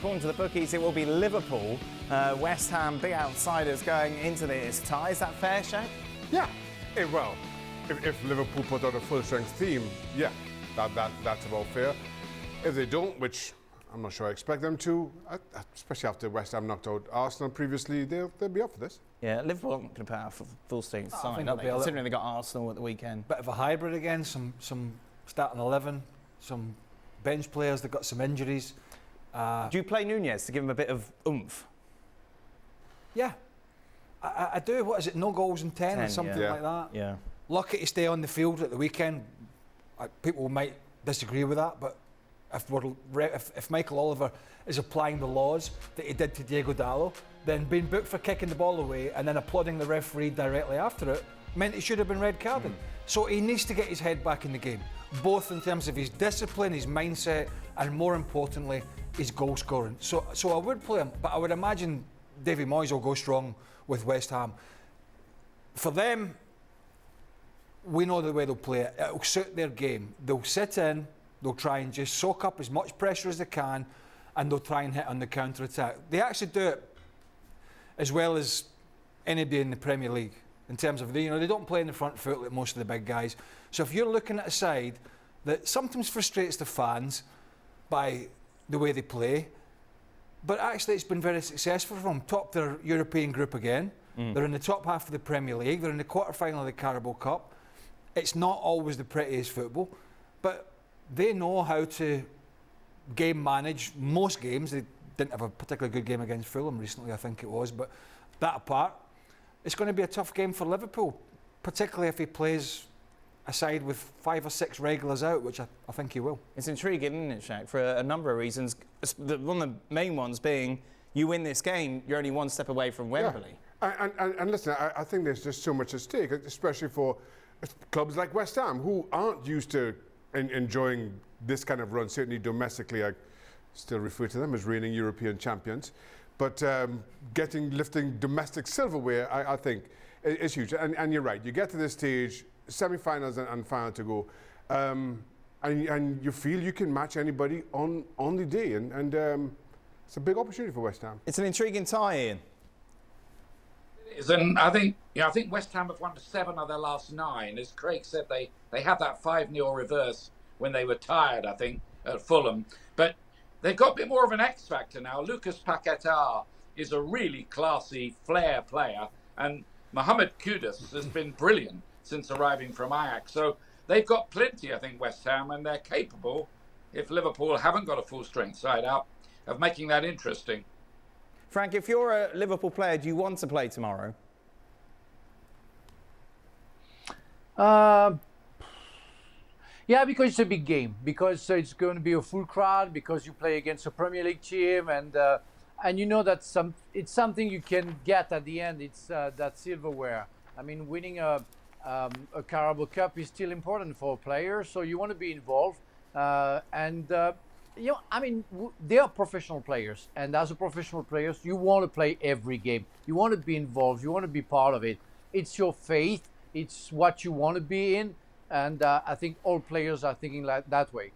According to the bookies, it will be Liverpool, West Ham, big outsiders going into this tie. Is that fair, Shaq? Yeah, well, if Liverpool put out a full-strength team, yeah, that's about fair. If they don't, which I'm not sure I expect them to, especially after West Ham knocked out Arsenal previously, they'll be up for this. Yeah, Liverpool aren't going to put out a full-strength side, are they? Considering they got Arsenal at the weekend. Bit of a hybrid again, some starting 11, some bench players that got some injuries. Do you play Nunez to give him a bit of oomph? Yeah, I do. What is it? No goals in 10 or something like that. Yeah. Lucky to stay on the field at the weekend. People might disagree with that, but if Michael Oliver is applying the laws that he did to Diego Dallo, then being booked for kicking the ball away and then applauding the referee directly after it meant he should have been red carded. So he needs to get his head back in the game, both in terms of his discipline, his mindset, and more importantly, his goal scoring. So I would play him, but I would imagine Davy Moyes will go strong with West Ham. For them, we know the way they'll play it. It'll suit their game. They'll sit in, they'll try and just soak up as much pressure as they can, and they'll try and hit on the counter-attack. They actually do it as well as anybody in the Premier League in terms of, they don't play in the front foot like most of the big guys. So if you're looking at a side that sometimes frustrates the fans by the way they play, but actually it's been very successful for them. Top their European group again. They're in the top half of the Premier League. They're in the quarterfinal of the Carabao Cup. It's not always the prettiest football, but they know how to game manage most games. They didn't have a particularly good game against Fulham recently, I think it was, but that apart, it's going to be a tough game for Liverpool, particularly if he plays a side with 5 or 6 regulars out, which I think he will. It's intriguing, isn't it, Shaq, for a number of reasons. One of the main ones being, you win this game, you're only one step away from Wembley. Yeah. And listen, I think there's just so much at stake, especially for clubs like West Ham, who aren't used to enjoying this kind of run, certainly domestically. I still refer to them as reigning European champions. But lifting domestic silverware, I think, is huge. And you're right, you get to this stage, semi-finals and final to go, and you feel you can match anybody on the day. And it's a big opportunity for West Ham. It's an intriguing tie, Ian. It is, and I think West Ham have won 7 of their last 9. As Craig said, they had that 5-0 reverse when they were tired, I think, at Fulham. But they've got a bit more of an X factor now. Lucas Paquetá is a really classy flair player, and Mohamed Kudus has been brilliant since arriving from Ajax. So they've got plenty, I think, West Ham, and they're capable, if Liverpool haven't got a full-strength side up, of making that interesting. Frank, if you're a Liverpool player, do you want to play tomorrow? Yeah, because it's a big game, because it's going to be a full crowd, because you play against a Premier League team, and you know that it's something you can get at the end. It's that silverware. I mean, winning a Carabao Cup is still important for players, so you want to be involved. They are professional players, and as a professional players, you want to play every game. You want to be involved. You want to be part of it. It's your faith. It's what you want to be in, and I think all players are thinking like that way.